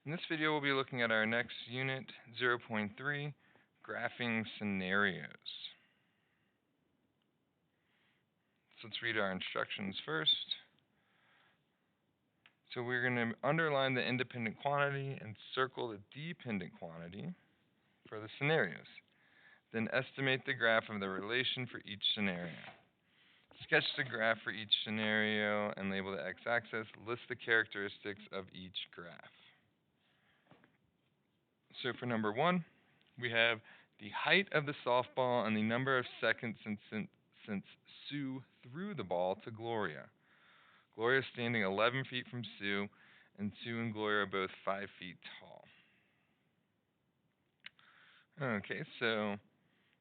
In this video, we'll be looking at our next unit, 0.3, graphing scenarios. So let's read our instructions first. So we're going to underline the independent quantity and circle the dependent quantity for the scenarios. Then estimate the graph of the relation for each scenario. Sketch the graph for each scenario and label the x-axis. List the characteristics of each graph. So for number 1, we have the height of the softball and the number of seconds since Sue threw the ball to Gloria. Gloria is standing 11 feet from Sue, and Sue and Gloria are both 5 feet tall. Okay, so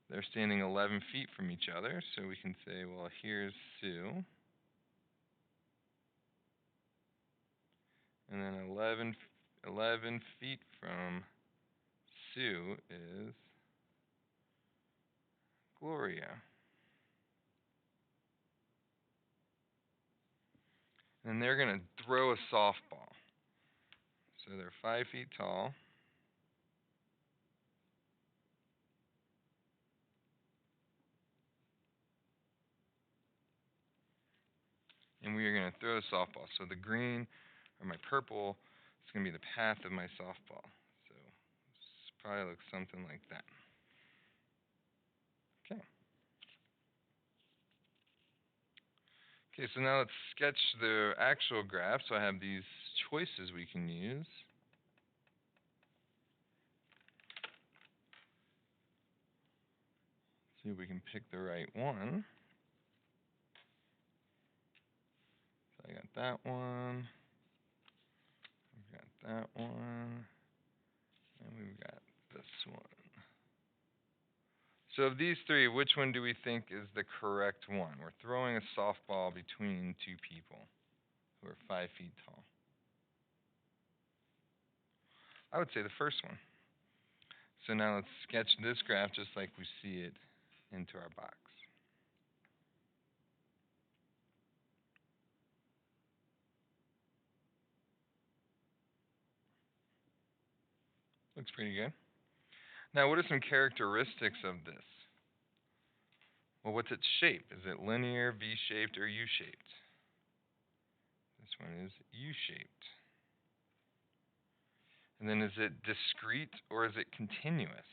they're standing 11 feet from each other, so we can say, well, here's Sue. And then 11 feet from Sue is Gloria. And they're going to throw a softball. So they're 5 feet tall. And we are going to throw a softball. So the green, or my purple, is going to be the path of my softball. So this probably looks something like that. Okay. Okay, so now let's sketch the actual graph. So I have these choices we can use. See if we can pick the right one. So I got that one. We've got that one. And we've got this one. So of these three, which one do we think is the correct one? We're throwing a softball between two people who are 5 feet tall. I would say the first one. So now let's sketch this graph just like we see it into our box. Looks pretty good. Now, what are some characteristics of this? Well, what's its shape? Is it linear, V-shaped, or U-shaped? This one is U-shaped. And then is it discrete or is it continuous?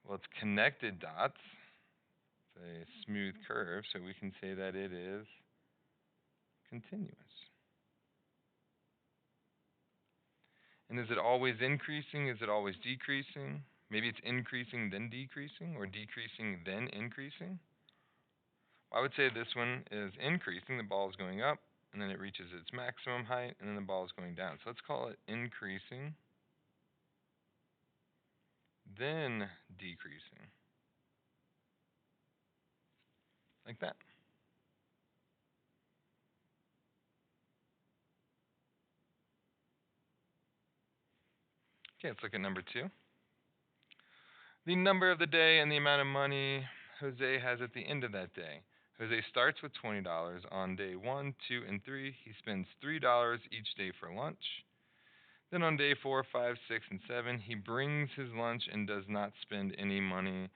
Well, it's connected dots. It's a smooth curve, so we can say that it is continuous. And is it always increasing? Is it always decreasing? Maybe it's increasing then decreasing, or decreasing then increasing. Well, I would say this one is increasing. The ball is going up, and then it reaches its maximum height, and then the ball is going down. So let's call it increasing, then decreasing, like that. Okay, let's look at number 2. The number of the day and the amount of money Jose has at the end of that day. Jose starts with $20 on day 1, 2, and 3. He spends $3 each day for lunch. Then on day 4, 5, 6, and 7, he brings his lunch and does not spend any money.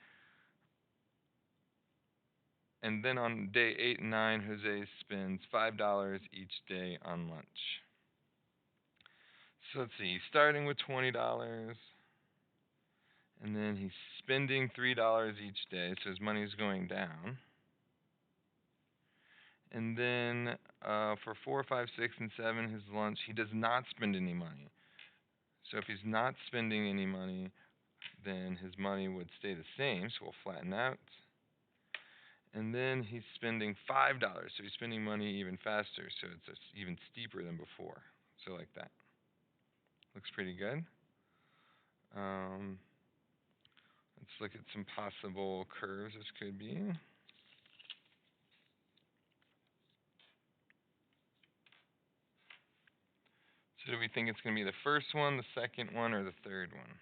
And then on day 8 and 9, Jose spends $5 each day on lunch. So let's see, starting with $20, and then he's spending $3 each day, so his money is going down. And then for 4, 5, 6, and 7, his lunch, he does not spend any money. So if he's not spending any money, then his money would stay the same, so we'll flatten out. And then he's spending $5, so he's spending money even faster, so it's even steeper than before. So like that. Looks pretty good. Let's look at some possible curves this could be. So do we think it's going to be the first one, the second one, or the third one?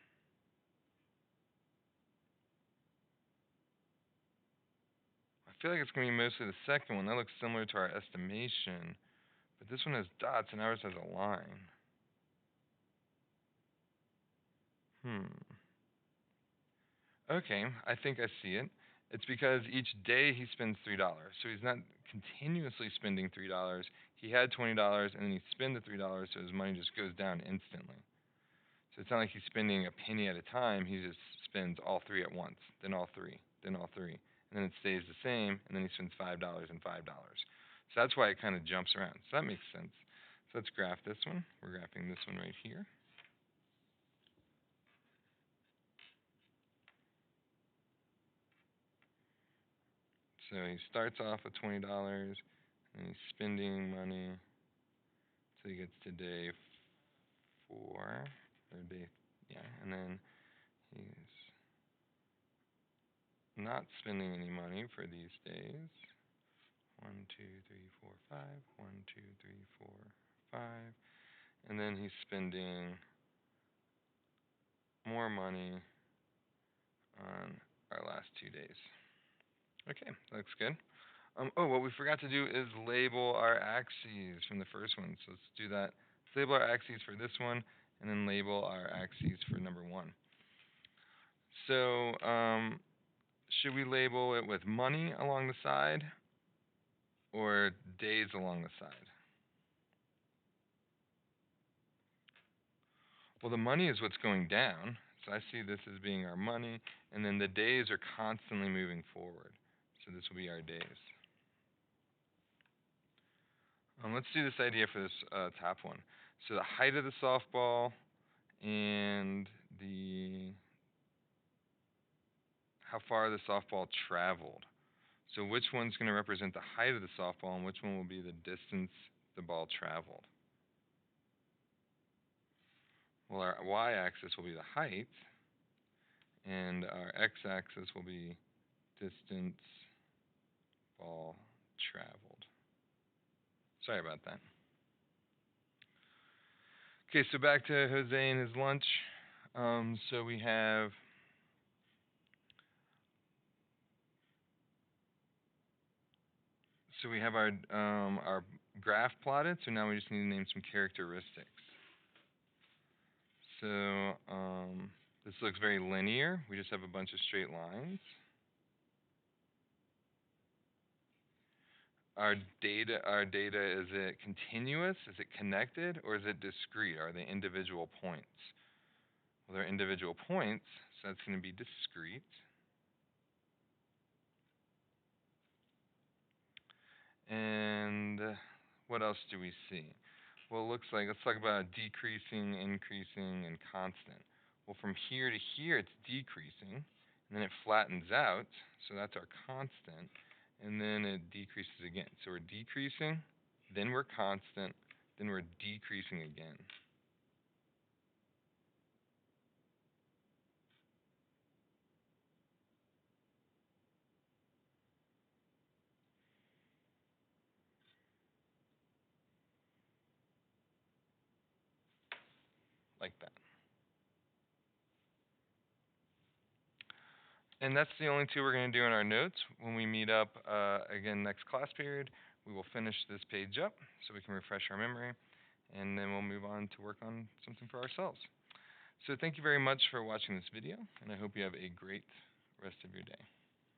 I feel like it's going to be mostly the second one. That looks similar to our estimation. But this one has dots and ours has a line. Hmm. Okay, I think I see it. It's because each day he spends $3. So he's not continuously spending $3. He had $20 and then he spent the $3, so his money just goes down instantly. So it's not like he's spending a penny at a time. He just spends all three at once, then all three, then all three, and then it stays the same, and then he spends $5 and $5. So that's why it kind of jumps around. So that makes sense. So let's graph this one. We're graphing this one right here. So he starts off with $20, and he's spending money till he gets to day 4, or day, yeah, and then he's not spending any money for these days. 1, 2, 3, 4, 5. 1, 2, 3, 4, 5. And then he's spending more money on our last 2 days. Okay, looks good. Oh, what we forgot to do is label our axes from the first one. So let's do that. Let's label our axes for this one, and then label our axes for number 1. So should we label it with money along the side or days along the side? Well, the money is what's going down. So I see this as being our money, and then the days are constantly moving forward. So this will be our days. Let's do this idea for this top one. So the height of the softball and the how far the softball traveled. So which one's going to represent the height of the softball, and which one will be the distance the ball traveled? Well, our y-axis will be the height, and our x-axis will be distance ball traveled. Sorry about that. Okay, so back to Jose and his lunch. So we have our graph plotted. So now we just need to name some characteristics. So this looks very linear. We just have a bunch of straight lines. Our data, is it continuous? Is it connected? Or is it discrete? Are they individual points? Well, they're individual points, so that's going to be discrete. And what else do we see? Well, it looks like, let's talk about decreasing, increasing, and constant. Well, from here to here, it's decreasing, and then it flattens out, so that's our constant, and then it decreases again. So we're decreasing, then we're constant, then we're decreasing again. Like that. And that's the only two we're going to do in our notes. When we meet up again next class period, we will finish this page up so we can refresh our memory, and then we'll move on to work on something for ourselves. So thank you very much for watching this video, and I hope you have a great rest of your day.